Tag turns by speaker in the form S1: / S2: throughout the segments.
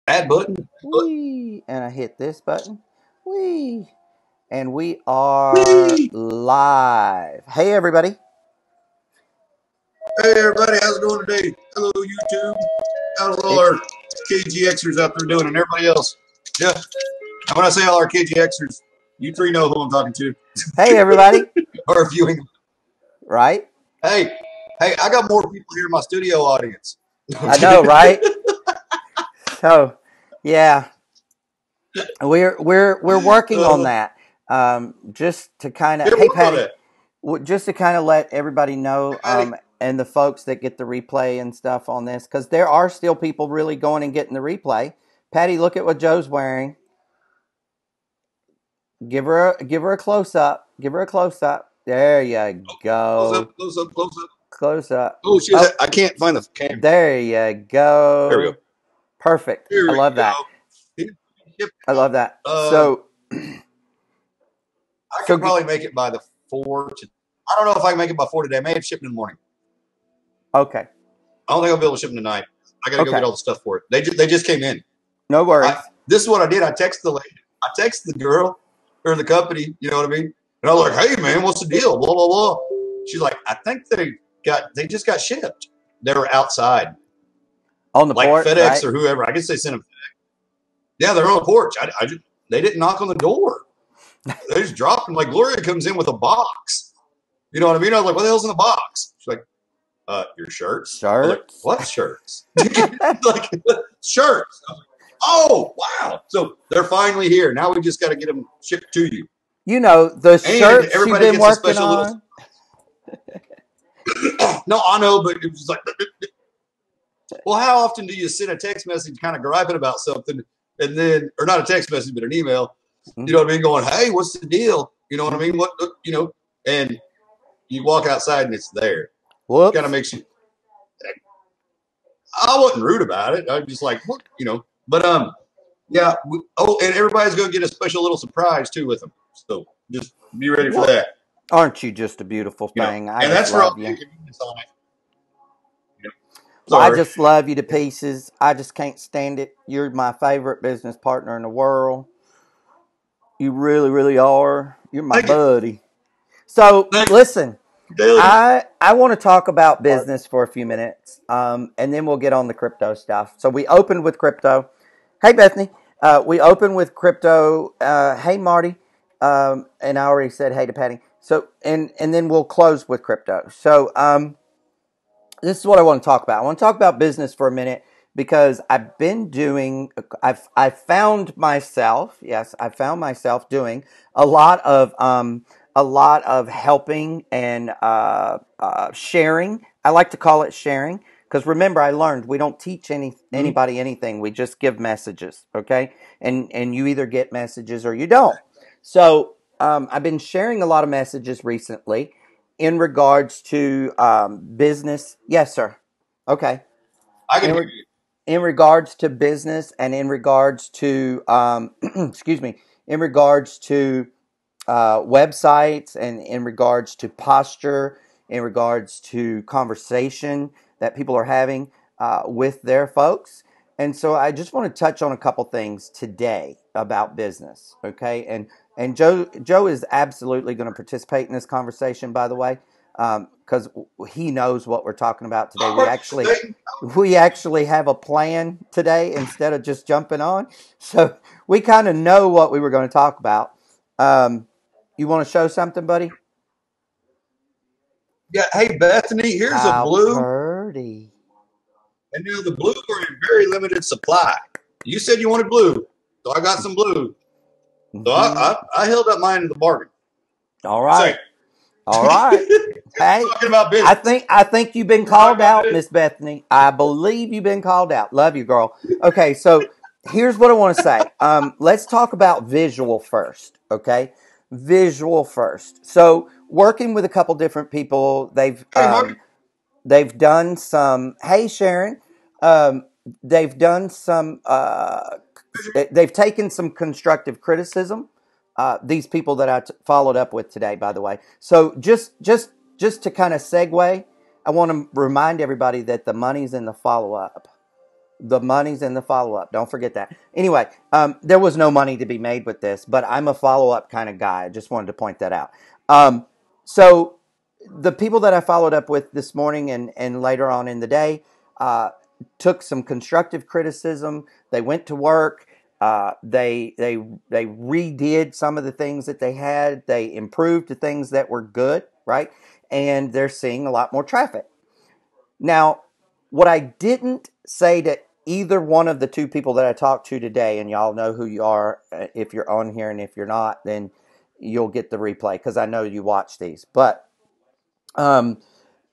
S1: Add button.
S2: Whee! And I hit this button. Whee! And we are
S1: Whee!
S2: live. Hey, everybody.
S1: Hey everybody, how's it going today? Hello YouTube. How's all
S2: It's
S1: our KGXers out there doing and everybody else? Yeah. And when I say all our KGXers, you three know who I'm talking to.
S2: hey, everybody.
S1: Or viewing.
S2: Right?
S1: Hey, hey, I got more people here in my studio audience. No, I'm
S2: I know,
S1: kidding.
S2: right? So, yeah, we're working on
S1: uh,
S2: that. Just to kind of,
S1: yeah,
S2: hey,
S1: work on
S2: Patty,
S1: that.
S2: just to kind of let everybody know,
S1: Patty.
S2: and the folks that get the replay and stuff on this, because there are still people really going and getting the replay. Patty, look at what Joe's wearing. Give her a close up. Give her a close up. There you
S1: Close
S2: go.
S1: up, close up, close up.
S2: Close up.
S1: Oh shit,
S2: Oh,
S1: I can't find the camera.
S2: there you
S1: There we go.
S2: go. Perfect.
S1: Here
S2: I
S1: we
S2: love that.
S1: go.
S2: I love that.
S1: Uh,
S2: So,
S1: I
S2: so
S1: could probably make it by the 4 to. I don't know if I can make it by 4 today. I may have shipped in the morning.
S2: okay.
S1: I don't think I'll be able to ship them tonight. I got to go get
S2: Okay.
S1: all the stuff for it. They just came in.
S2: No worries.
S1: This is what I did. I texted the lady. I texted the girl or the company. You know what I mean? And I was like, "Hey man, what's the deal?" Blah blah blah. She's like, "I think they just got shipped. They were outside,
S2: On the
S1: like
S2: porch,
S1: FedEx
S2: right?
S1: or whoever. I guess they sent them. Yeah, they're on the porch. They didn't knock on the door. They just dropped them. Like Gloria comes in with a box. You know what I mean? I was like, "What the hell's in the box?" She's like, your shirts." I was like,
S2: Shirts.
S1: "What shirts?" Like shirts. Oh, wow. So they're finally here. Now we just got to get them shipped to you.
S2: You know, the
S1: And
S2: shirts you've
S1: everybody
S2: been
S1: gets a
S2: working
S1: special little.
S2: on.
S1: No, I know, but it was like, well, how often do you send a text message kind of griping about something and then, or not a text message, but an email, you know what I mean? Going, hey, what's the deal? You know what I mean? And you walk outside and it's there. Kind of
S2: Whoops.
S1: makes you, I wasn't rude about it. I was just like, what, but, yeah. And everybody's going to get a special little surprise too with them. So just be ready for
S2: Well,
S1: that.
S2: aren't you just a beautiful thing? I
S1: And
S2: just
S1: that's for all
S2: love
S1: the
S2: you.
S1: inconvenience on it. You know.
S2: Well, I
S1: Sorry.
S2: just love you to pieces. I just can't stand it. You're my favorite business partner in the world. You really, really are. You're my
S1: Thank you.
S2: buddy. So,
S1: Thank
S2: listen,
S1: you. Daily.
S2: I want to talk about business for a few minutes, and then we'll get on the crypto stuff. So we opened with crypto. Hey, Bethany. We opened with crypto. Hey, Marty. And I already said hey to Patty. So and then we'll close with crypto. So this is what I want to talk about. I want to talk about business for a minute because I've been doing. I found myself. Yes, I found myself doing a lot of helping and sharing. I like to call it sharing because remember, I learned we don't teach
S1: Mm-hmm.
S2: anybody anything. We just give messages. Okay, and you either get messages or you don't. So I've been sharing a lot of messages recently in regards to business. Yes, sir. Okay.
S1: I can
S2: In,
S1: hear
S2: re-
S1: you.
S2: in regards to business and in regards to, excuse me, in regards to websites and in regards to posture, in regards to conversation that people are having with their folks. And so I just want to touch on a couple things today about business, okay? And Joe is absolutely going to participate in this conversation, by the way, because he knows what we're talking about today.
S1: I'm participating.
S2: We actually have a plan today instead of just jumping on, so we kind of know what we were going to talk about. You want to show something, buddy?
S1: Yeah. Hey, Bethany, here's a
S2: How
S1: blue.
S2: purty.
S1: And now the blue are in very limited supply. You said you wanted blue. So I got some blue. So
S2: Mm-hmm.
S1: I held up mine in the bargain.
S2: All
S1: Say,
S2: right. All right. Hey,
S1: talking about business.
S2: I think you've been
S1: We're talking
S2: called
S1: about
S2: out,
S1: business.
S2: Miss Bethany. I believe you've been called out. Love you, girl. Okay, so here's what I want to say. Let's talk about visual first. Okay, visual first. So working with a couple different people,
S1: Hey, Marty.
S2: they've done some. Hey, Sharon. Um, they've done some. They've taken some constructive criticism. These people that followed up with today, by the way. So just to kind of segue, I want to remind everybody that the money's in the follow up. The money's in the follow-up. Don't forget that. Anyway, there was no money to be made with this, but I'm a follow-up kind of guy. I just wanted to point that out. So the people that I followed up with this morning and later on in the day took some constructive criticism. They went to work. They redid some of the things that they had. They improved the things that were good, right? And they're seeing a lot more traffic. Now, what I didn't say to either one of the two people that I talked to today, and y'all know who you are if you're on here, and if you're not, then you'll get the replay because I know you watch these. But the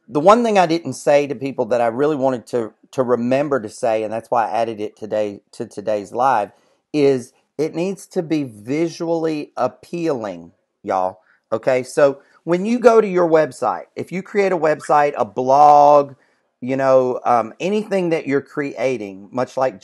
S2: one thing I didn't say to people that I really wanted to remember to say, and that's why I added it today to today's live, is it needs to be visually appealing, y'all. Okay, so when you go to your website, if you create a website, a blog, anything that you're creating, much like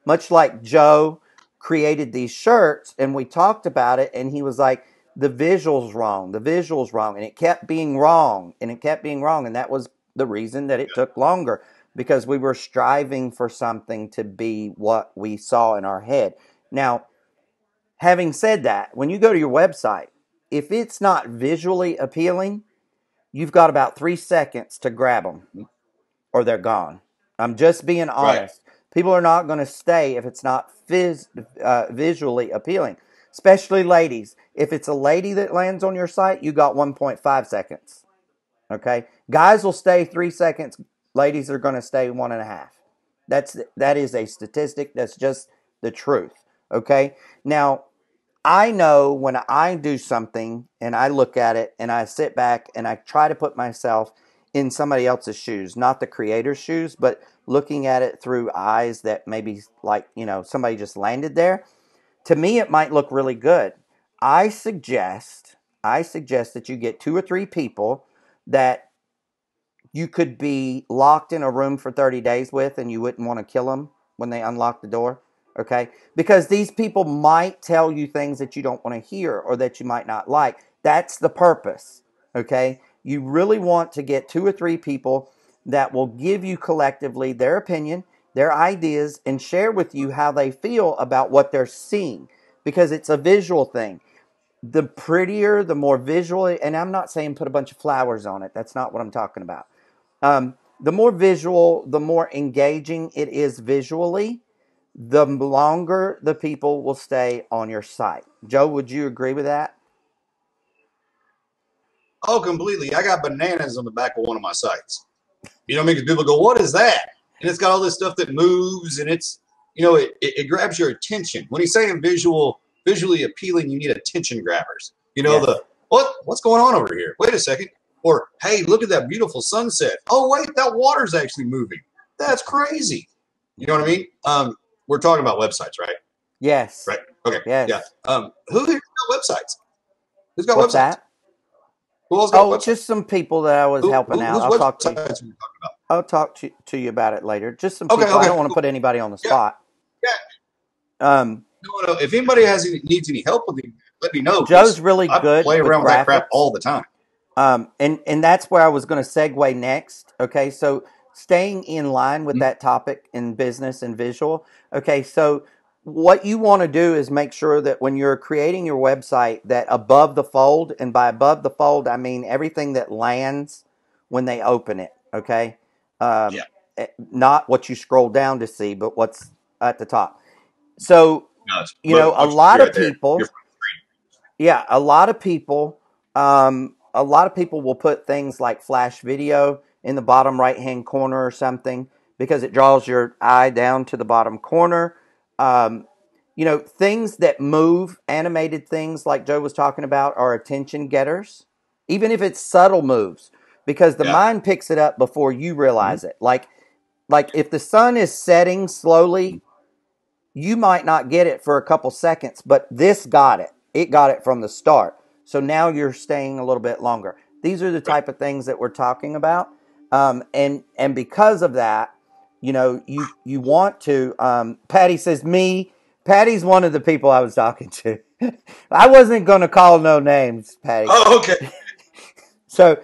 S2: much like Joe created these shirts, and we talked about it, and he was like, the visual's wrong, and it kept being wrong, and that was the reason that it took longer, because we were striving for something to be what we saw in our head. Now, having said that, when you go to your website, if it's not visually appealing, you've got about 3 seconds to grab them, or they're gone. I'm just being honest. Right. People are not going to stay if it's not visually appealing, especially ladies. If it's a lady that lands on your site, you got 1.5 seconds. Okay? Guys will stay 3 seconds. Ladies are going to stay 1.5. That is a statistic. That's just the truth. Okay? Now, I know when I do something and I look at it and I sit back and I try to put myself in somebody else's shoes, not the creator's shoes, but looking at it through eyes that maybe like, somebody just landed there. To me, it might look really good. I suggest that you get 2 or 3 people that you could be locked in a room for 30 days with, and you wouldn't want to kill them when they unlock the door. Okay? Because these people might tell you things that you don't want to hear or that you might not like. That's the purpose. Okay? You really want to get 2 or 3 people that will give you collectively their opinion, their ideas, and share with you how they feel about what they're seeing. Because it's a visual thing. The prettier, the more visually, and I'm not saying put a bunch of flowers on it. That's not what I'm talking about. The more visual, the more engaging it is visually, the longer the people will stay on your site. Joe, would you agree with that?
S1: Oh, completely. I got bananas on the back of one of my sites. You know what I mean? Because people go, what is that? And it's got all this stuff that moves, and it's, it grabs your attention. When he's saying visually appealing, you need attention grabbers.
S2: Yes.
S1: What's going on over here? Wait a second. Or, hey, look at that beautiful sunset. Oh, wait, that water's actually moving. That's crazy. You know what I mean? We're talking about websites, right?
S2: Yes.
S1: Right. Okay.
S2: Yes.
S1: Yeah. Who here's got websites? Who's got
S2: What's
S1: websites?
S2: That?
S1: Who else got websites?
S2: Just some people that I was helping out.
S1: I'll talk to you. Are you talking about?
S2: I'll talk to you about it later. Just some people. I don't want to put anybody on the spot.
S1: Yeah. No. If anybody needs any help with it, let me know.
S2: Joe's really good.
S1: I play around with that crap all the time.
S2: And that's where I was going to segue next. Okay, so staying in line with that topic in business and visual. Okay, so what you want to do is make sure that when you're creating your website, that above the fold, and by above the fold, I mean everything that lands when they open it. Okay, not what you scroll down to see, but what's at the top. So a lot of people. Yeah, a lot of people. A lot of people will put things like flash video in the bottom right-hand corner or something because it draws your eye down to the bottom corner. Things that move, animated things like Joe was talking about, are attention getters, even if it's subtle moves, because the mind picks it up before you realize it. Like if the sun is setting slowly, you might not get it for a couple seconds, but this got it. It got it from the start. So now you're staying a little bit longer. These are the type of things that we're talking about. And because of that, you want to, Patty says me. Patty's one of the people I was talking to. I wasn't going to call no names, Patty.
S1: Oh, okay.
S2: So,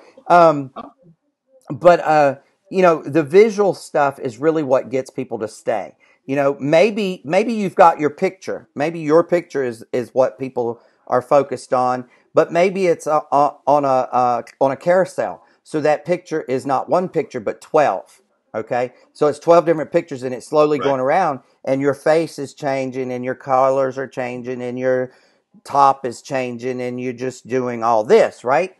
S2: but the visual stuff is really what gets people to stay. Maybe you've got your picture. Maybe your picture is what people are focused on, but maybe it's on a carousel. So that picture is not one picture, but 12. Okay, so it's 12 different pictures, and it's slowly
S1: Right.
S2: going around, and your face is changing, and your colors are changing, and your top is changing, and you're just doing all this, right?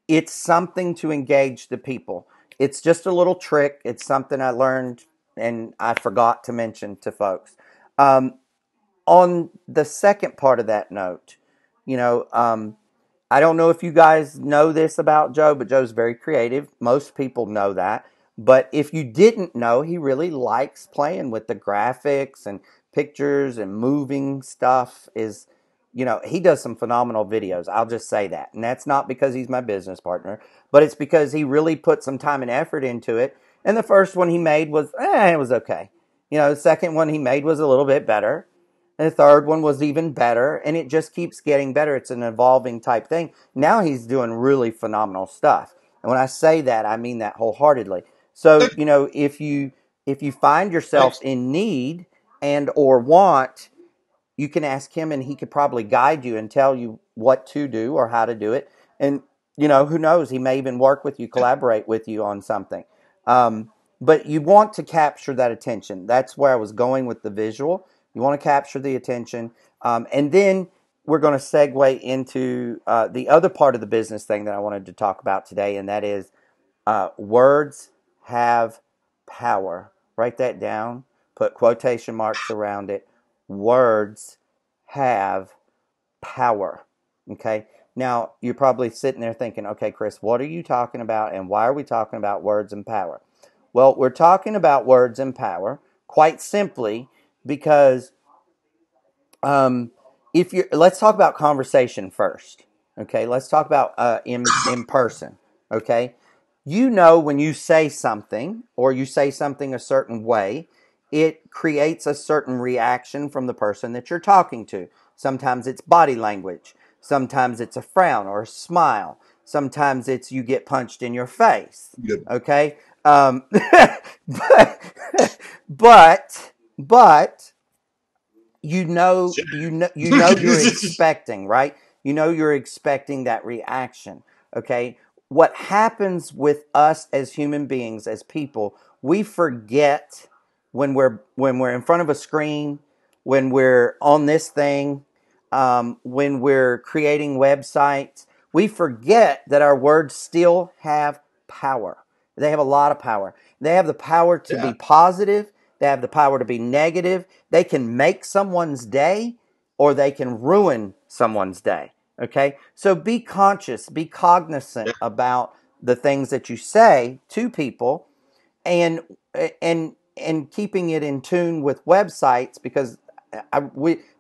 S2: It's something to engage the people. It's just a little trick. It's something I learned and I forgot to mention to folks. Um, on the second part of that note, you know, I don't know if you guys know this about Joe, but Joe's very creative. Most people know that. But if you didn't know, he really likes playing with the graphics and pictures and moving stuff. He does some phenomenal videos. I'll just say that. And that's not because he's my business partner, but it's because he really put some time and effort into it. And the first one he made was, it was okay. The second one he made was a little bit better. And the third one was even better, and it just keeps getting better. It's an evolving type thing. Now he's doing really phenomenal stuff. And when I say that, I mean that wholeheartedly. So, if you find yourself
S1: Thanks.
S2: in need and or want, you can ask him, and he could probably guide you and tell you what to do or how to do it. And, who knows, he may even work with you, collaborate with you on something. But you want to capture that attention. That's where I was going with the visual. You want to capture the attention. And then we're going to segue into the other part of the business thing that I wanted to talk about today, and that is words have power. Write that down. Put quotation marks around it. Words have power. Okay? Now, you're probably sitting there thinking, okay, Chris, what are you talking about, and why are we talking about words and power? Well, we're talking about words and power quite simply because let's talk about conversation first. Okay, let's talk about in person. Okay, when you say something or you say something a certain way, it creates a certain reaction from the person that you're talking to. Sometimes it's body language. Sometimes it's a frown or a smile. Sometimes it's you get punched in your face.
S1: Good.
S2: Okay, but but you're expecting, right? You're expecting that reaction. Okay. What happens with us as human beings, as people, we forget when we're in front of a screen, when we're on this thing, when we're creating websites, we forget that our words still have power. They have a lot of power. They have the power to be positive. They have the power to be negative. They can make someone's day or they can ruin someone's day. Okay? So be conscious, be cognizant about the things that you say to people and and keeping it in tune with websites because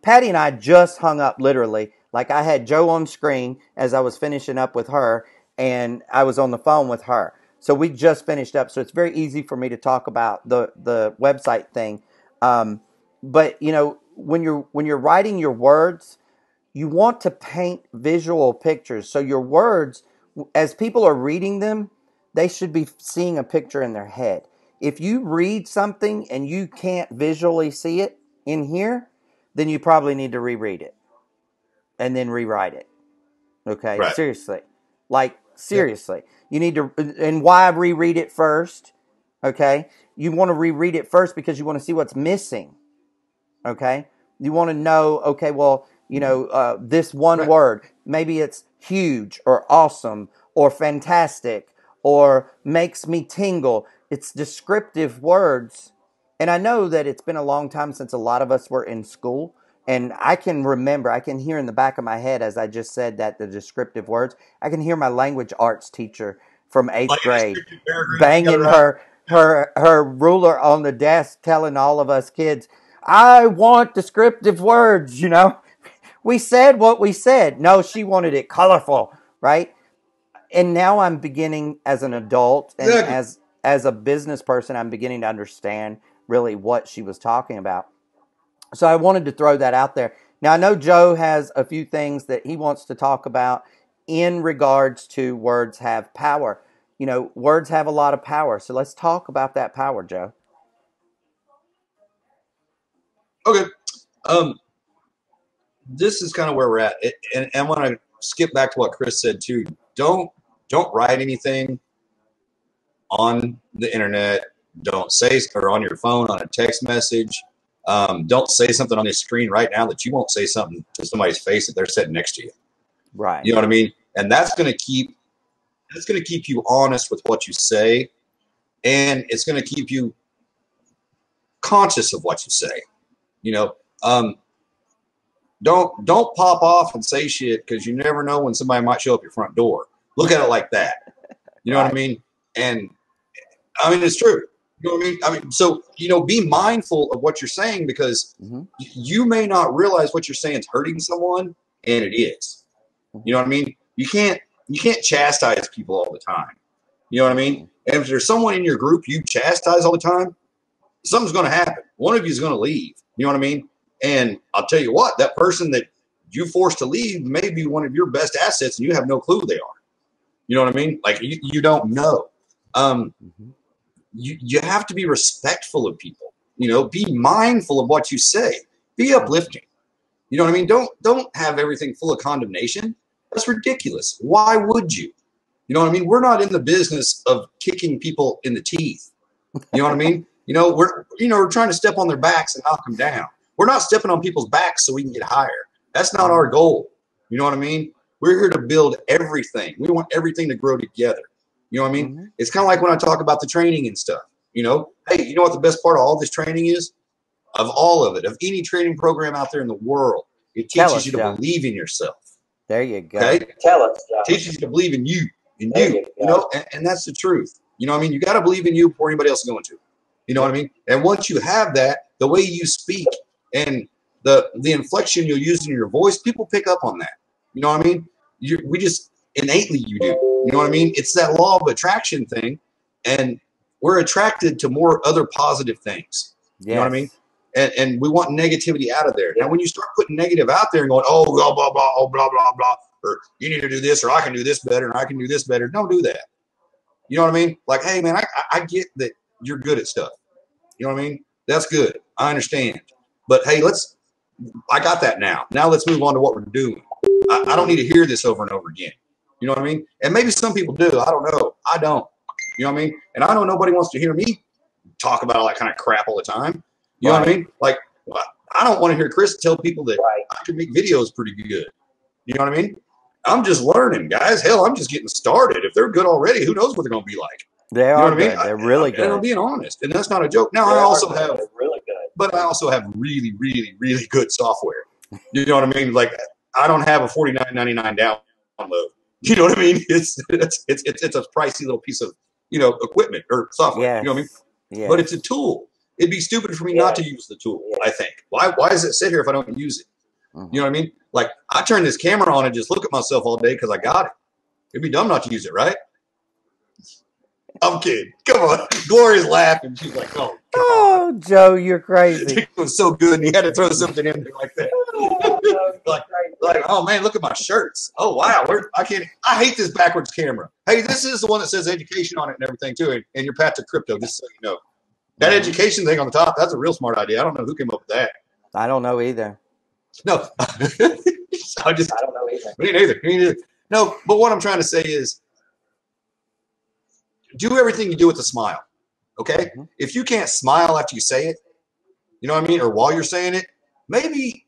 S2: Patty and I just hung up literally. Like I had Joe on screen as I was finishing up with her and I was on the phone with her. So we just finished up. So it's very easy for me to talk about the website thing. But when you're writing your words, you want to paint visual pictures. So your words, as people are reading them, they should be seeing a picture in their head. If you read something and you can't visually see it in here, then you probably need to reread it and then rewrite it. Okay?
S1: Right.
S2: Seriously. Seriously. You need to, and why reread it first? Okay? You want to reread it first because you want to see what's missing. Okay? You want to know, okay, well, this one word, maybe it's huge or awesome or fantastic or makes me tingle. It's descriptive words. And I know that it's been a long time since a lot of us were in school. And I can hear in the back of my head as I just said that the descriptive words, I can hear my language arts teacher from 8th grade banging her ruler on the desk telling all of us kids, I want descriptive words, We said what we said. No, she wanted it colorful, right? And now I'm beginning as an adult and as a business person, I'm beginning to understand really what she was talking about. So I wanted to throw that out there. Now I know Joe has a few things that he wants to talk about in regards to words have power. you know, words have a lot of power. So let's talk about that power, Joe.
S1: Okay. This is kind of where we're at. And I want to skip back to what Chris said too. Don't write anything on the internet. Don't say, or on your phone, on a text message. Don't say something on this screen right now that you won't say something to somebody's face that they're sitting next to you.
S2: Right.
S1: You know what I mean? And that's going to keep you honest with what you say, and it's going to keep you conscious of what you say. You know, don't pop off and say shit, because you never know when somebody might show up your front door. Look at it like that. You know what I mean? And I mean, it's true. You know what I mean? I mean, so, you know, be mindful of what you're saying, because you may not realize what you're saying is hurting someone, and it is. You know what I mean? You can't chastise people all the time. You know what I mean? And if there's someone in your group you chastise all the time, something's going to happen. One of you is going to leave. You know what I mean? And I'll tell you what, that person that you forced to leave may be one of your best assets, and you have no clue who they are. You know what I mean? Like, you don't know. You have to be respectful of people. You know, be mindful of what you say. Be uplifting. You know what I mean? Don't have everything full of condemnation. That's ridiculous. Why would you? You know what I mean? We're not in the business of kicking people in the teeth. You know what I mean? You know, we're trying to step on their backs and knock them down. We're not stepping on people's backs so we can get higher. That's not our goal. You know what I mean? We're here to build everything. We want everything to grow together. You know what I mean? It's kind of like when I talk about the training and stuff. You know, hey, you know what the best part of all this training is? Of all of it, of any training program out there in the world, it teaches you to believe in yourself.
S2: There you go.
S1: Okay? Tell us, John. It teaches you to believe in you. You know, and that's the truth. You know what I mean? You got to believe in you before anybody else is going to. You know what I mean? And once you have that, the way you speak and the inflection you'll use in your voice, people pick up on that. You know what I mean? We just innately you do. You know what I mean? It's that law of attraction thing, and we're attracted to more other positive things. Yes. You know what I mean? And we want negativity out of there. Now, when you start putting negative out there and going, oh, blah, blah, blah, oh, blah, blah, blah, or you need to do this, or I can do this better, and I can do this better, don't do that. You know what I mean? Like, hey, man, I get that you're good at stuff. You know what I mean? That's good. I understand. But, hey, I got that now. Now let's move on to what we're doing. I don't need to hear this over and over again. You know what I mean? And maybe some people do. I don't know. I don't. You know what I mean? And I know nobody wants to hear me talk about all that kind of crap all the time. You know what I mean? Like, I don't want to hear Chris tell people that I can make videos pretty good. You know what I mean? I'm just learning, guys. Hell, I'm just getting started. If they're good already, who knows what they're going to be like?
S2: They are good. They're really good.
S1: And I'm being honest. And that's not a joke. Now, I also have really good, but I also have really, really, really good software. You know what I mean? Like, I don't have a $49.99 download. You know what I mean? It's a pricey little piece of, you know, equipment or software. Yes. You know what I mean? Yes. But it's a tool. It'd be stupid for me not to use the tool, I think. Why does it sit here if I don't use it? You know what I mean? Like, I turn this camera on and just look at myself all day because I got it. It'd be dumb not to use it, right? I'm kidding. Come on. Gloria's laughing. She's like, oh, come on.
S2: Joe, you're crazy.
S1: It was so good, and you had to throw something in there like that. like, oh, man, look at my shirts. Oh, wow. I hate this backwards camera. Hey, this is the one that says education on it and everything, too, and your path to Krypto, just so you know. That education thing on the top, that's a real smart idea. I don't know who came up with that.
S2: I don't know either.
S1: No. I don't know either. Me neither. No, but what I'm trying to say is do everything you do with a smile, okay? If you can't smile after you say it, you know what I mean, or while you're saying it, maybe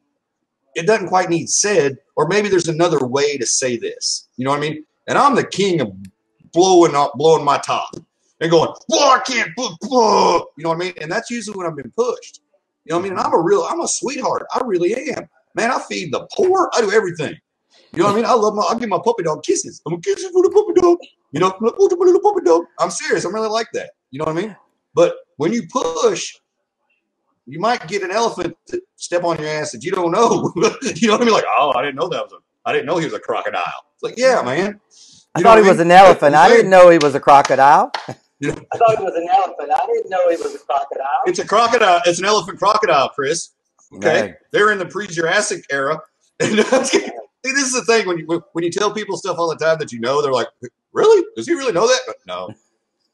S1: it doesn't quite need said, or maybe there's another way to say this. You know what I mean? And I'm the king of blowing my top. And going, well, I can't, you know what I mean? And that's usually when I've been pushed. You know what I mean? And I'm a sweetheart. I really am. Man, I feed the poor. I do everything. You know what I mean? I give my puppy dog kisses. I'm going to kiss you for the puppy dog. You know, my little puppy dog. I'm serious. I'm really like that. You know what I mean? But when you push, you might get an elephant to step on your ass that you don't know. You know what I mean? Like, oh, I didn't know he was a crocodile. It's like, yeah, man.
S2: I thought he was an elephant. I didn't know he was a crocodile.
S1: You know? I thought it was an elephant. I didn't know it was a crocodile. It's a crocodile. It's an elephant crocodile, Chris. Okay. No. They're in the pre-Jurassic era. See, this is the thing when you tell people stuff all the time that you know, they're like, really? Does he really know that? But no,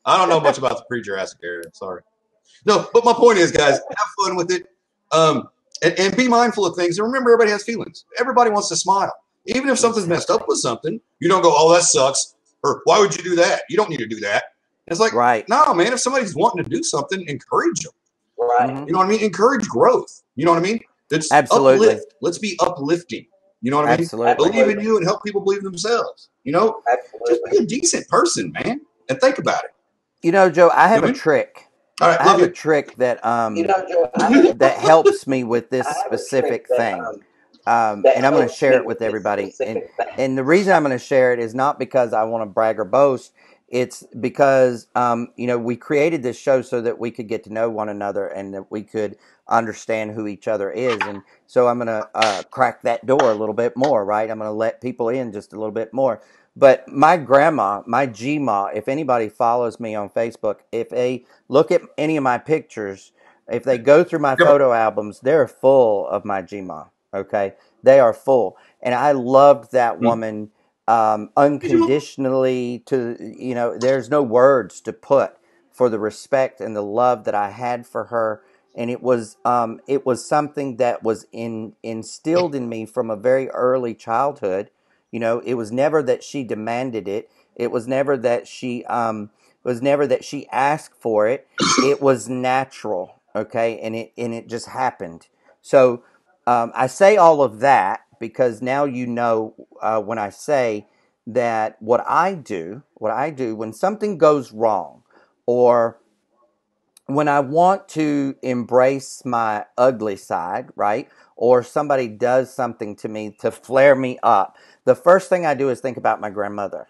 S1: I don't know much about the pre-Jurassic area. Sorry. No, but my point is, guys, have fun with it, and be mindful of things. And remember, everybody has feelings. Everybody wants to smile, even if something's messed up with something. You don't go, "Oh, that sucks," or "Why would you do that?" You don't need to do that. And it's like,
S2: Right.
S1: no, man. If somebody's wanting to do something, encourage them.
S3: Right.
S2: Mhm.
S1: You know what I mean? Encourage growth. You know what I mean? It's
S2: Absolutely.
S1: uplift. Let's be uplifting. You know what I mean?
S2: Absolutely.
S1: Believe in you and help people believe in themselves. You know, just be a decent person, man, and think about it.
S2: You know, Joe, I have
S1: You know what I
S2: a
S1: mean?
S2: trick.
S1: All right,
S2: I
S1: love
S2: have a
S1: you.
S2: trick that
S3: You know, Joe, I
S2: that helps me with this
S3: have a trick
S2: specific
S3: that
S2: thing.
S3: that
S2: And I'm going to
S3: helps
S2: share
S3: me
S2: it with
S3: with this
S2: everybody.
S3: specific thing.
S2: And the reason I'm going to share it is not because I want to brag or boast. It's because, we created this show so that we could get to know one another and that we could understand who each other is. And so I'm going to crack that door a little bit more, right? I'm going to let people in just a little bit more. But my grandma, my Gma, if anybody follows me on Facebook, if they look at any of my pictures, if they go through my photo albums, they're full of my Gma. Okay, they are full, and I loved that woman unconditionally. There's no words to put for the respect and the love that I had for her, and it was something that was instilled in me from a very early childhood. It was never that she demanded it. It was never that she asked for it. It was natural, okay, and it just happened. So I say all of that because now when I say that what I do when something goes wrong, or when I want to embrace my ugly side, right? Or somebody does something to me to flare me up, the first thing I do is think about my grandmother.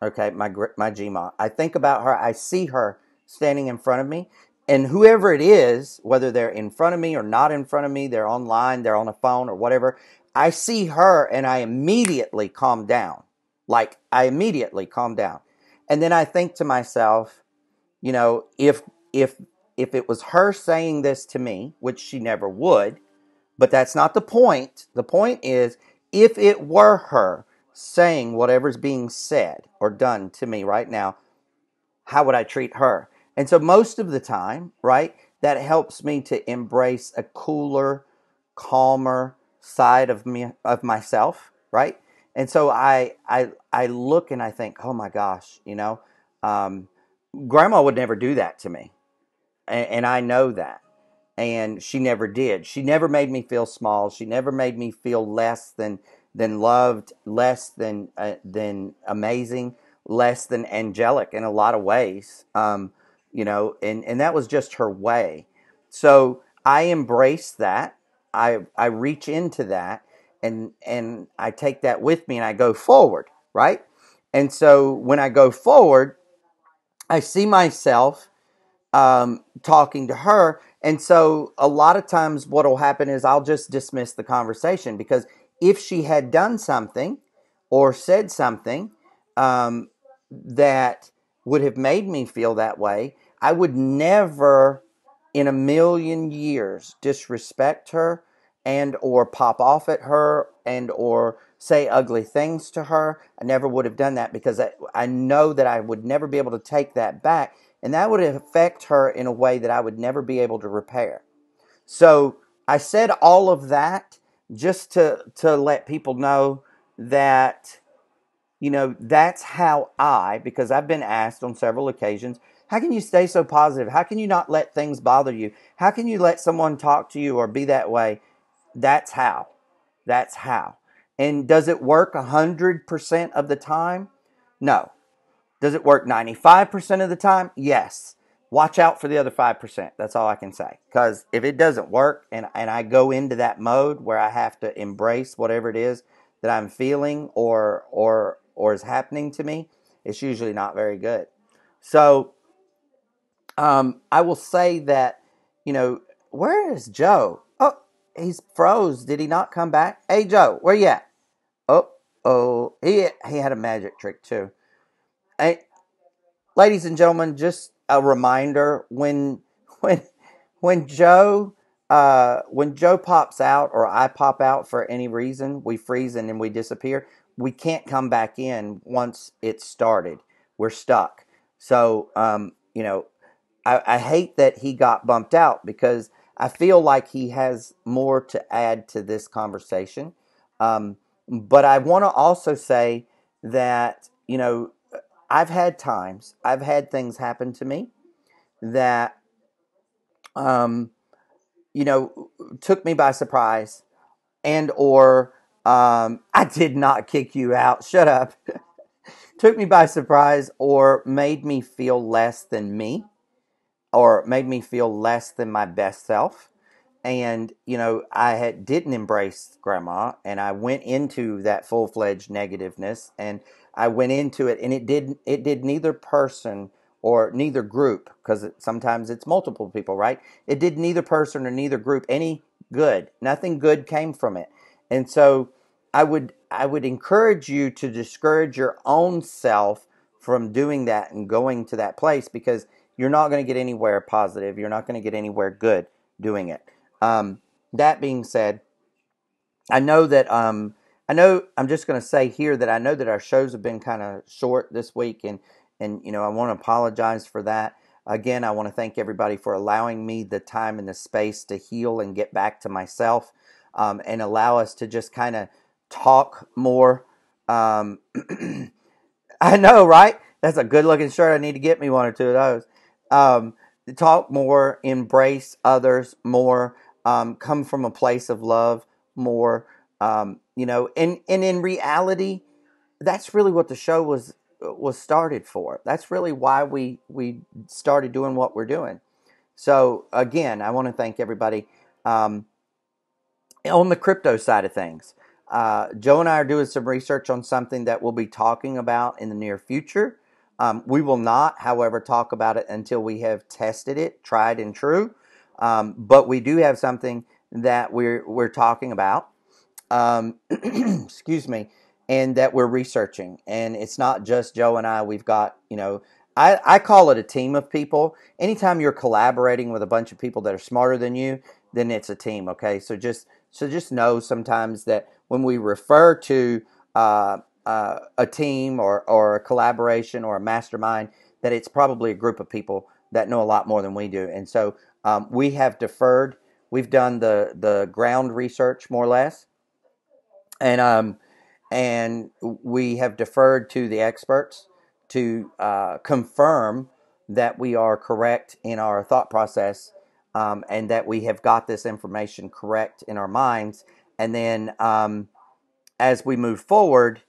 S2: Okay, my Gma. I think about her. I see her standing in front of me, and whoever it is, whether they're in front of me or not in front of me, they're online, they're on a phone or whatever. I see her, and I immediately calm down. And then I think to myself, if if if it was her saying this to me, which she never would, but that's not the point. The point is, if it were her saying whatever's being said or done to me right now, how would I treat her? And so most of the time, right, that helps me to embrace a cooler, calmer side of me, of myself, right? And so I look and I think, oh my gosh, um, grandma would never do that to me, and I know that. And she never did. She never made me feel small. She never made me feel less than loved, less than amazing, less than angelic in a lot of ways. And that was just her way. So I embrace that. I reach into that, and I take that with me, and I go forward, right? And so when I go forward, I see myself talking to her. And so a lot of times what will happen is I'll just dismiss the conversation, because if she had done something or said something that would have made me feel that way, I would never in a million years disrespect her and or pop off at her and or say ugly things to her. I never would have done that, because I know that I would never be able to take that back, and that would affect her in a way that I would never be able to repair. So I said all of that just to let people know that, that's how because I've been asked on several occasions, how can you stay so positive? How can you not let things bother you? How can you let someone talk to you or be that way? That's how. That's how. And does it work 100% of the time? No. Does it work 95% of the time? Yes. Watch out for the other 5%. That's all I can say. Because if it doesn't work and I go into that mode where I have to embrace whatever it is that I'm feeling or is happening to me, it's usually not very good. So I will say that, where is Joe? Oh, he's froze. Did he not come back? Hey, Joe, where you at? Oh, he had a magic trick too. Hey, ladies and gentlemen, just a reminder: when Joe when Joe pops out or I pop out for any reason, we freeze and then we disappear. We can't come back in once it's started. We're stuck. So, I hate that he got bumped out because I feel like he has more to add to this conversation. But I want to also say that, I've had things happen to me that, um, took me by surprise and or I did not kick you out. Shut up. Took me by surprise or made me feel less than me or made me feel less than my best self. And didn't embrace grandma, and I went into that full-fledged negativeness, and I went into it, and it did neither person or neither group, because sometimes it's multiple people, right? It did neither person or neither group any good. Nothing good came from it. And so I would encourage you to discourage your own self from doing that and going to that place, because you're not going to get anywhere positive. You're not going to get anywhere good doing it. That being said, I know that I'm just going to say here that I know that our shows have been kind of short this week, and I want to apologize for that. Again, I want to thank everybody for allowing me the time and the space to heal and get back to myself, and allow us to just kind of talk more. Um, I know, right? That's a good looking shirt. I need to get me one or two of those. Um, Talk more, embrace others more, come from a place of love more. And in reality, that's really what the show was started for. That's really why we started doing what we're doing. So again, I want to thank everybody. On the crypto side of things, Joe and I are doing some research on something that we'll be talking about in the near future. We will not, however, talk about it until we have tested it, tried and true. But we do have something that we're talking about. Excuse me, and that we're researching. And it's not just Joe and I. We've got, I call it a team of people. Anytime you're collaborating with a bunch of people that are smarter than you, then it's a team. Okay, so just know sometimes that when we refer to a team or a collaboration or a mastermind, that it's probably a group of people that know a lot more than we do. And so we have deferred. We've done the ground research more or less, and we have deferred to the experts to confirm that we are correct in our thought process, and that we have got this information correct in our minds. And then as we move forward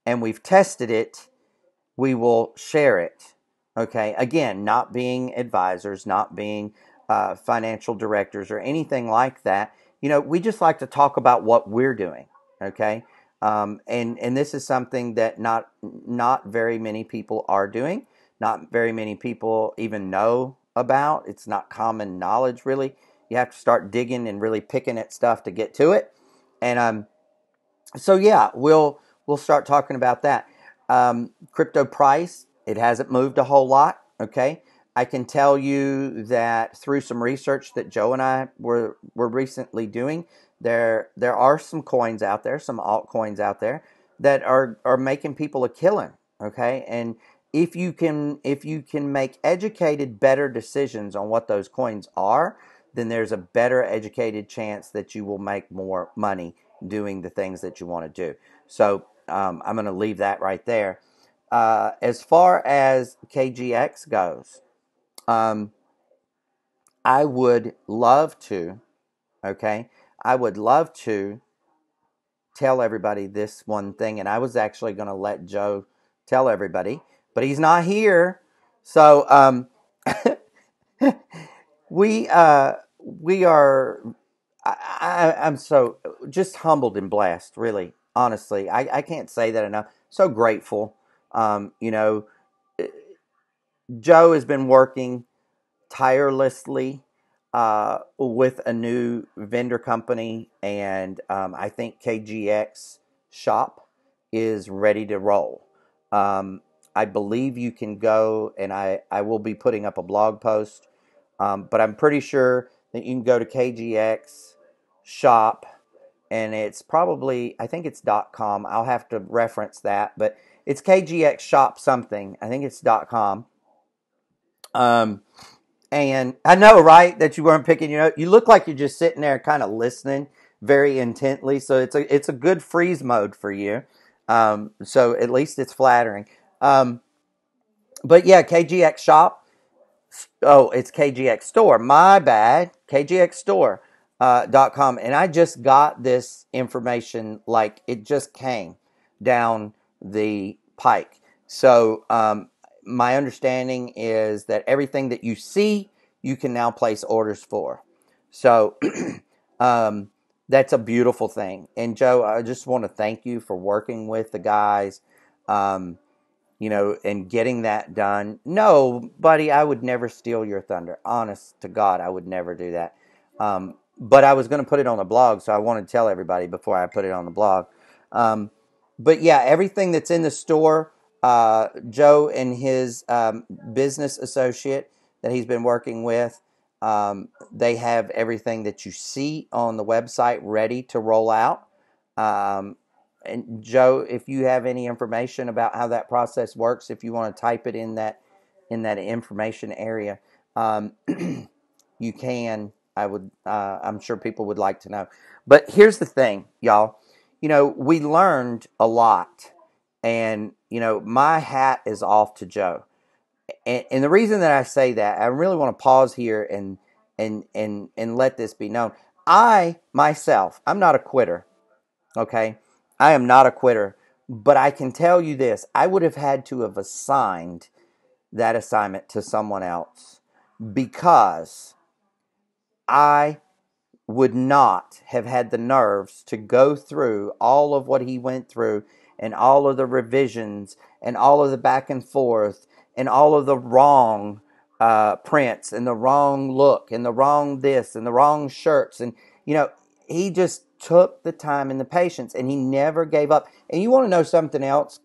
S2: and we've tested it, we will share it. Okay, again, not being advisors, not being financial directors or anything like that. We just like to talk about what we're doing. Okay, and this is something that not very many people are doing. Not very many people even know about. It's not common knowledge, really. You have to start digging and really picking at stuff to get to it. And so yeah, we'll start talking about that. Crypto price, it hasn't moved a whole lot. Okay, I can tell you that through some research that Joe and I were recently doing, there are some coins out there, some altcoins out there that are making people a killing. Okay, and if you can make educated, better decisions on what those coins are, then there's a better educated chance that you will make more money doing the things that you want to do. So I'm going to leave that right there. As far as KGX goes, I would love to, okay, I would love to tell everybody this one thing, and I was actually going to let Joe tell everybody, but he's not here. So we are. I'm so just humbled and blessed, really, honestly. I can't say that enough. So grateful. Joe has been working tirelessly with a new vendor company, and I think KGX Shop is ready to roll. I believe you can go, and I will be putting up a blog post, but I'm pretty sure that you can go to KGX shop, and it's probably, I think it's .com. I'll have to reference that, but it's KGX shop something. I think it's .com. And I know, right, that you weren't picking your note. You look like you're just sitting there kind of listening very intently. So it's a good freeze mode for you. So at least it's flattering. But yeah, KGX shop. Oh, it's KGX store. My bad. KGX store. .com. And I just got this information, like it just came down the pike. So my understanding is that everything that you see, you can now place orders for. So that's a beautiful thing. And Joe, I just want to thank you for working with the guys, and getting that done. No, buddy, I would never steal your thunder. Honest to God, I would never do that. But I was going to put it on the blog, so I want to tell everybody before I put it on the blog. But yeah, everything that's in the store, Joe and his business associate that he's been working with, they have everything that you see on the website ready to roll out. And Joe, if you have any information about how that process works, if you want to type it in that information area, you can. I'm sure people would like to know. But here's the thing, y'all. We learned a lot, and my hat is off to Joe. And the reason that I say that, I really want to pause here and let this be known. I myself, I'm not a quitter. Okay, I am not a quitter, but I can tell you this: I would have had to have assigned that assignment to someone else, because I would not have had the nerves to go through all of what he went through, and all of the revisions, and all of the back and forth, and all of the wrong prints, and the wrong look, and the wrong this, and the wrong shirts. And he just took the time and the patience, and he never gave up. And you want to know something else,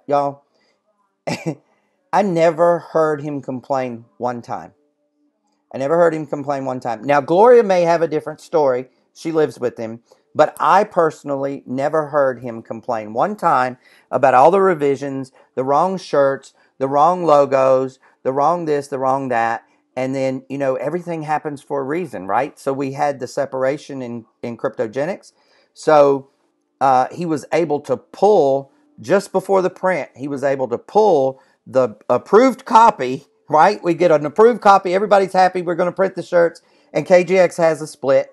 S2: y'all? I never heard him complain one time. I never heard him complain one time. Now, Gloria may have a different story. She lives with him. But I personally never heard him complain one time about all the revisions, the wrong shirts, the wrong logos, the wrong this, the wrong that. And then, everything happens for a reason, right? So we had the separation in Kryptogenics. So he was able to pull, just before the print, he was able to pull the approved copy, right? We get an approved copy. Everybody's happy. We're going to print the shirts. And KGX has a split.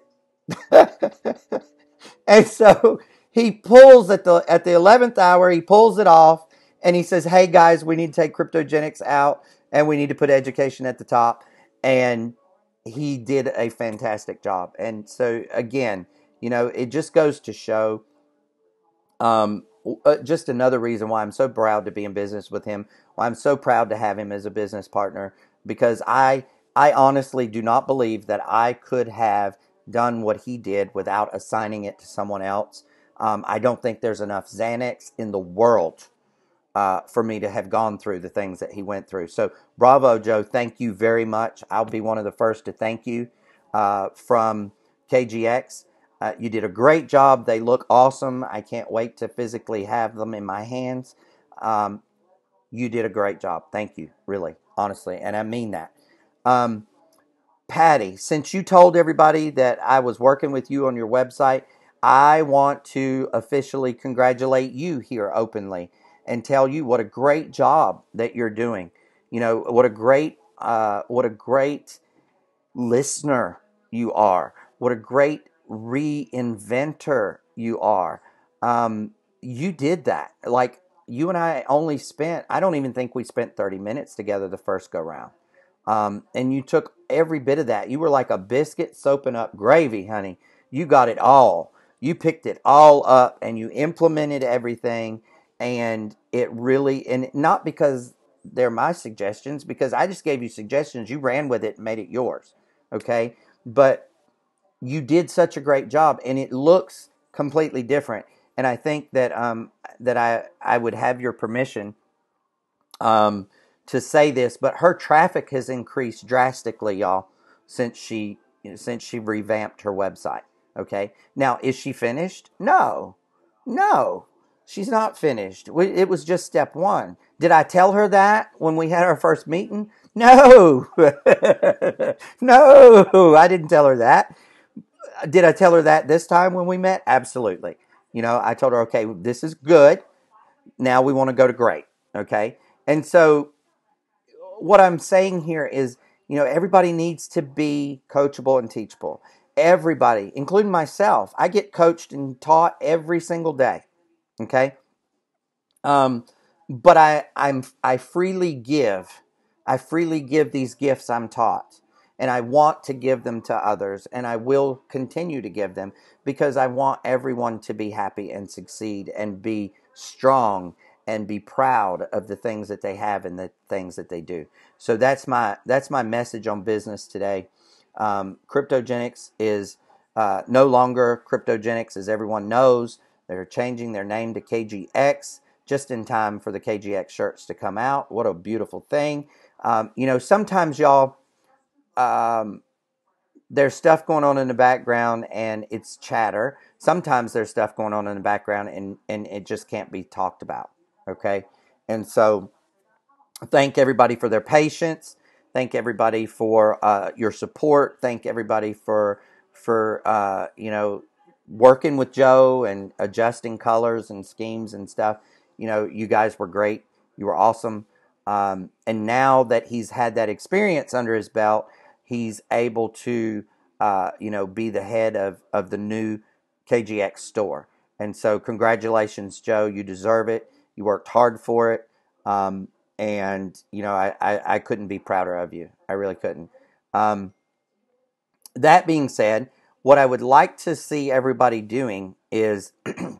S2: And so he pulls at the 11th hour, he pulls it off, and he says, hey guys, we need to take Kryptogenics out, and we need to put education at the top. And he did a fantastic job. And so again, it just goes to show, just another reason why I'm so proud to be in business with him, why I'm so proud to have him as a business partner, because I honestly do not believe that I could have done what he did without assigning it to someone else. I don't think there's enough Xanax in the world for me to have gone through the things that he went through. So bravo, Joe. Thank you very much. I'll be one of the first to thank you from KGX. You did a great job. They look awesome. I can't wait to physically have them in my hands. You did a great job. Thank you, really, honestly, and I mean that. Patty, since you told everybody that I was working with you on your website, I want to officially congratulate you here openly and tell you what a great job that you're doing. What a great listener you are. What a great reinventor you are. You did that. Like, you and I I don't even think we spent 30 minutes together the first go round. And you took every bit of that. You were like a biscuit soaping up gravy, honey. You got it all. You picked it all up and you implemented everything. And it really, and not because they're my suggestions, because I just gave you suggestions. You ran with it and made it yours. Okay. But you did such a great job, and it looks completely different. And I think that, I would have your permission, to say this, but her traffic has increased drastically, y'all, since she since she revamped her website. Okay. Now, is she finished? No. No. She's not finished. It was just step one. Did I tell her that when we had our first meeting? No. No, I didn't tell her that. Did I tell her that this time when we met? Absolutely. I told her, okay, this is good. Now we want to go to great. Okay. And so what I'm saying here is, everybody needs to be coachable and teachable. Everybody, including myself, I get coached and taught every single day. Okay. But I freely give. I freely give these gifts I'm taught. And I want to give them to others. And I will continue to give them because I want everyone to be happy and succeed and be strong and be proud of the things that they have and the things that they do. So that's my message on business today. Cryptogenics is no longer Cryptogenics, as everyone knows. They're changing their name to KGX just in time for the KGX shirts to come out. What a beautiful thing. Sometimes y'all, there's stuff going on in the background and it's chatter. Sometimes there's stuff going on in the background and it just can't be talked about. Okay. And so thank everybody for their patience. Thank everybody for your support. Thank everybody for working with Joe and adjusting colors and schemes and stuff. You guys were great. You were awesome. And now that he's had that experience under his belt, he's able to, be the head of the new KGX store. And so congratulations, Joe. You deserve it. You worked hard for it. And I couldn't be prouder of you. I really couldn't. That being said, what I would like to see everybody doing is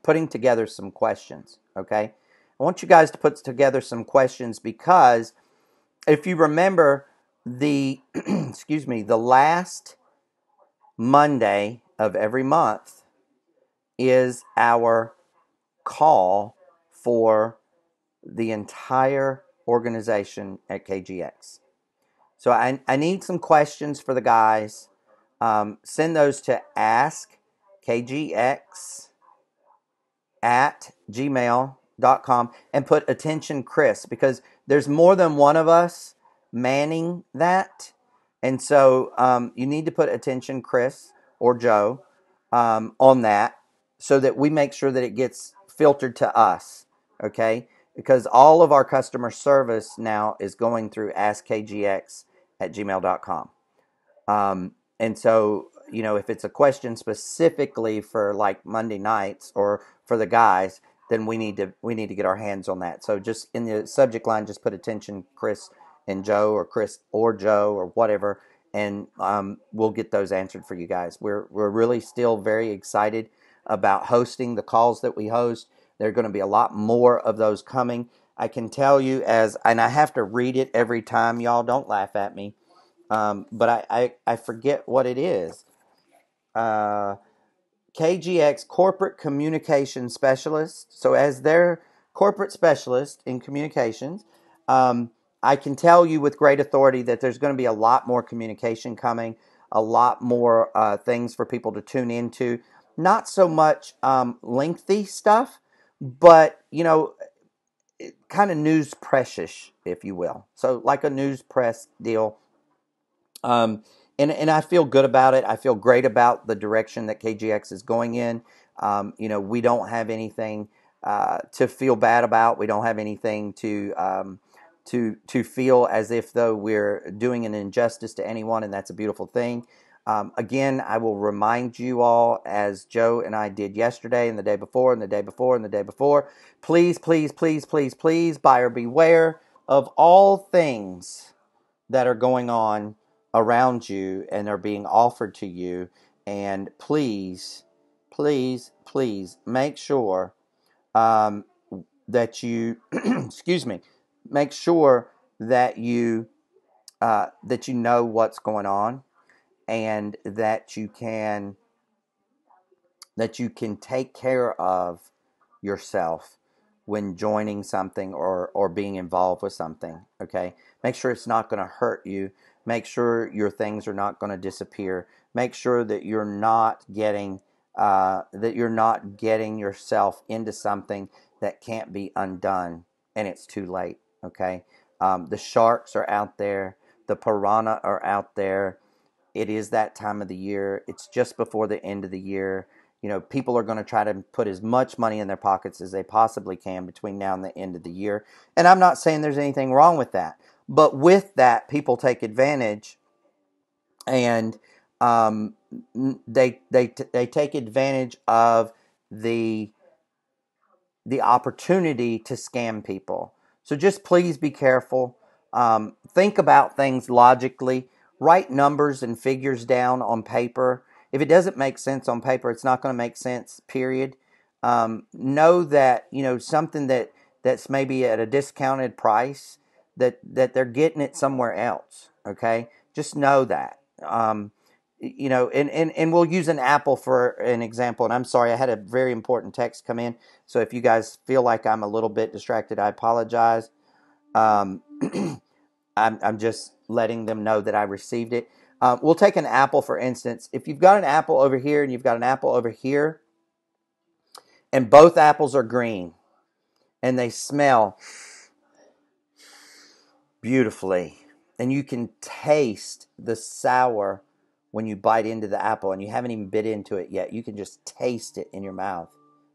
S2: putting together some questions. Okay, I want you guys to put together some questions because if you remember the the last Monday of every month is our call for the entire organization at KGX. So I need some questions for the guys. Send those to askkgx@gmail.com and put attention Chris, because there's more than one of us manning that. And so you need to put attention Chris or Joe on that so that we make sure that it gets filtered to us. Okay? Because all of our customer service now is going through askkgx@gmail.com. And so, if it's a question specifically for like Monday nights or for the guys, then we need to get our hands on that. So just in the subject line, just put attention Chris and Joe, or Chris or Joe or whatever, and we'll get those answered for you guys. We're really still very excited about hosting the calls that we host. There are going to be a lot more of those coming. I can tell you and I have to read it every time, y'all. Don't laugh at me. But I forget what it is. KGX Corporate Communication Specialist. So as their corporate specialist in communications, I can tell you with great authority that there's going to be a lot more communication coming, a lot more things for people to tune into. Not so much lengthy stuff, but, kind of news press-ish, if you will. So like a news press deal. And I feel good about it. I feel great about the direction that KGX is going in. We don't have anything to feel bad about. We don't have anything to feel as if though we're doing an injustice to anyone, and that's a beautiful thing. Again, I will remind you all, as Joe and I did yesterday and the day before and the day before and the day before, please, please, please, please, please, buyer beware of all things that are going on around you and are being offered to you. And please, please, please make sure that you, make sure that you know what's going on, and that you can take care of yourself when joining something or being involved with something. Okay, make sure it's not going to hurt you. Make sure your things are not going to disappear. make sure that you're not getting yourself into something that can't be undone and it's too late. Okay, the sharks are out there, the piranha are out there. It is that time of the year. It's just before the end of the year. People are going to try to put as much money in their pockets as they possibly can between now and the end of the year. And I'm not saying there's anything wrong with that. But with that, people take advantage, and they take advantage of the opportunity to scam people. So just please be careful. Think about things logically. Write numbers and figures down on paper. If it doesn't make sense on paper, it's not going to make sense, period. Know that, something that's maybe at a discounted price, that they're getting it somewhere else, okay? Just know that. And we'll use an apple for an example. And I'm sorry, I had a very important text come in. So if you guys feel like I'm a little bit distracted, I apologize. I'm just letting them know that I received it. We'll take an apple, for instance. If you've got an apple over here and you've got an apple over here, and both apples are green, and they smell beautifully, and you can taste the sour when you bite into the apple, and you haven't even bit into it yet. You can just taste it in your mouth,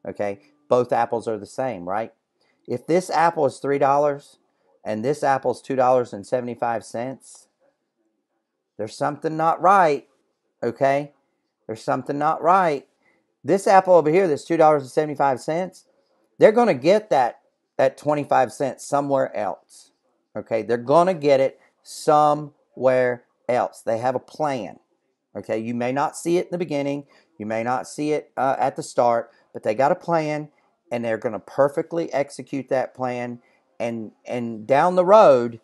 S2: okay? Both apples are the same, right? If this apple is $3 and this apple is $2.75, there's something not right, okay? There's something not right. This apple over here that's $2.75, they're going to get that 25 cents somewhere else, okay? They're going to get it somewhere else. They have a plan, okay? You may not see it in the beginning. You may not see it at the start, but they got a plan, and they're going to perfectly execute that plan. And down the road,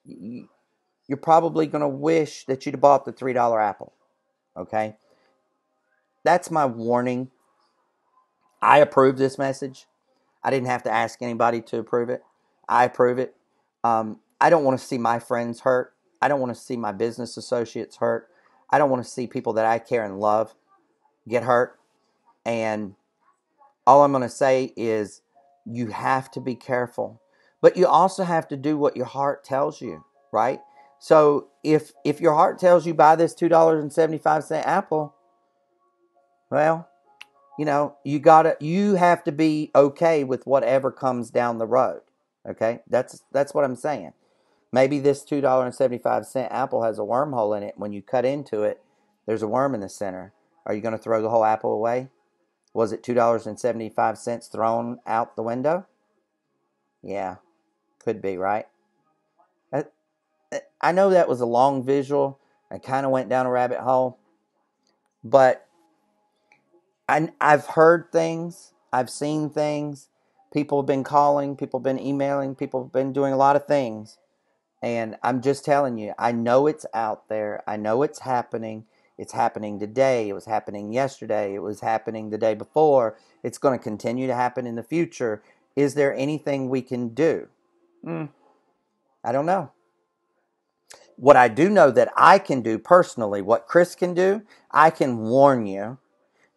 S2: you're probably going to wish that you'd have bought the $3 apple, okay? That's my warning. I approve this message. I didn't have to ask anybody to approve it. I approve it. I don't want to see my friends hurt. I don't want to see my business associates hurt. I don't want to see people that I care and love get hurt. And all I'm going to say is you have to be careful. But you also have to do what your heart tells you, right? So if your heart tells you buy this $2.75 apple, well, you have to be okay with whatever comes down the road. Okay? That's what I'm saying. Maybe this $2.75 apple has a wormhole in it. When you cut into it, there's a worm in the center. Are you going to throw the whole apple away? Was it $2.75 thrown out the window? Yeah, could be, right? I know that was a long visual. I kind of went down a rabbit hole. But I've heard things. I've seen things. People have been calling. People have been emailing. People have been doing a lot of things. And I'm just telling you, I know it's out there. I know it's happening. It's happening today. It was happening yesterday. It was happening the day before. It's going to continue to happen in the future. Is there anything we can do? I don't know. What I do know that I can do personally, what Chris can do, I can warn you,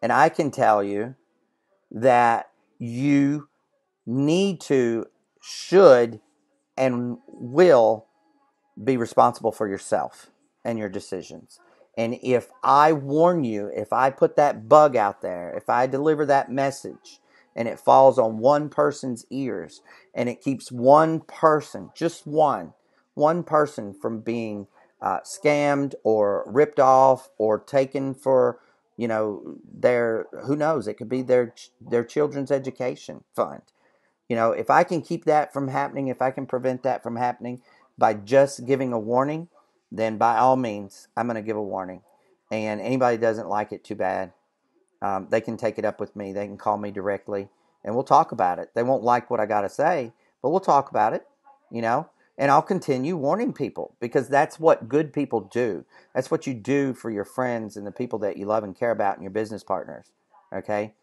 S2: and I can tell you that you need to, should, and will be responsible for yourself and your decisions. And if I warn you, if I put that bug out there, if I deliver that message and it falls on one person's ears and it keeps one person, just one person from being scammed or ripped off or taken for, their, who knows, it could be their children's education fund. If I can keep that from happening, if I can prevent that from happening by just giving a warning, then by all means, I'm going to give a warning. And anybody doesn't like it, too bad. They can take it up with me. They can call me directly, and we'll talk about it. They won't like what I got to say, but we'll talk about it, and I'll continue warning people because that's what good people do. That's what you do for your friends and the people that you love and care about and your business partners, okay?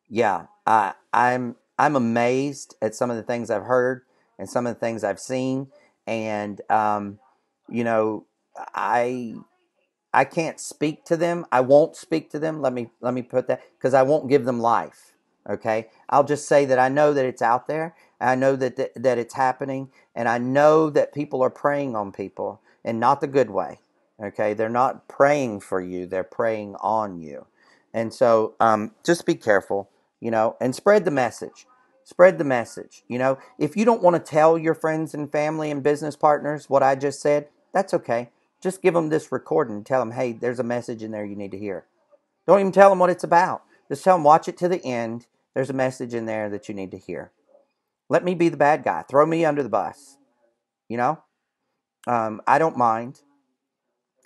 S2: Yeah, I'm amazed at some of the things I've heard and some of the things I've seen, and you know, I I can't speak to them. I won't speak to them. Let me put that, because I won't give them life. Okay? I'll just say that I know that it's out there. I know that it's happening, and I know that people are preying on people, and not the good way. Okay? They're not praying for you. They're preying on you. And so just be careful, and spread the message. Spread the message. If you don't want to tell your friends and family and business partners what I just said, that's okay. Just give them this recording and tell them, hey, there's a message in there you need to hear. Don't even tell them what it's about. Just tell them, watch it to the end. There's a message in there that you need to hear. Let me be the bad guy. Throw me under the bus. I don't mind.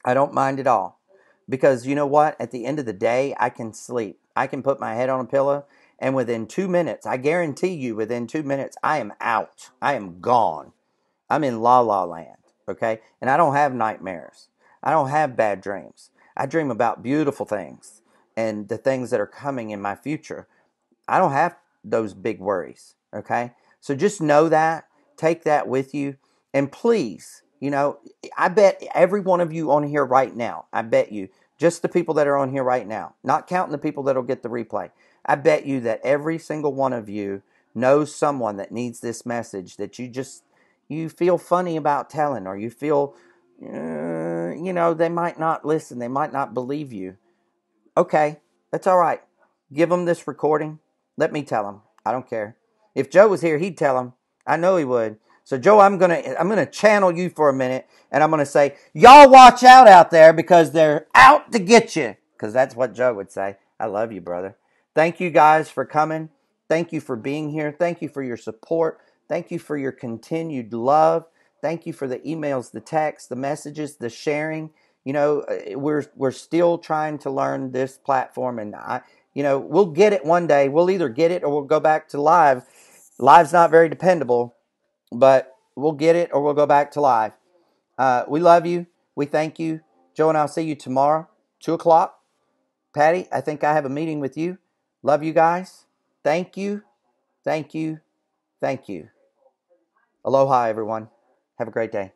S2: I don't mind at all. Because you know what? At the end of the day, I can sleep. I can put my head on a pillow, and within 2 minutes, I guarantee you, within 2 minutes, I am out. I am gone. I'm in la la land, okay? And I don't have nightmares. I don't have bad dreams. I dream about beautiful things and the things that are coming in my future. I don't have those big worries, okay? So just know that, take that with you, and please, I bet every one of you on here right now, I bet you, just the people that are on here right now, not counting the people that'll get the replay, I bet you that every single one of you knows someone that needs this message that you feel funny about telling, or you feel, they might not listen, they might not believe you. Okay, that's all right. Give them this recording. Let me tell them. I don't care. If Joe was here, he'd tell them. I know he would. So Joe, I'm gonna channel you for a minute, and I'm gonna say, y'all watch out there, because they're out to get you. Because that's what Joe would say. I love you, brother. Thank you guys for coming. Thank you for being here. Thank you for your support. Thank you for your continued love. Thank you for the emails, the texts, the messages, the sharing. We're still trying to learn this platform, and we'll get it one day. We'll either get it or we'll go back to live. Live's not very dependable, but we'll get it or we'll go back to live. We love you. We thank you. Joe and I'll see you tomorrow, 2:00. Patty, I think I have a meeting with you. Love you guys. Thank you. Thank you. Thank you. Aloha, everyone. Have a great day.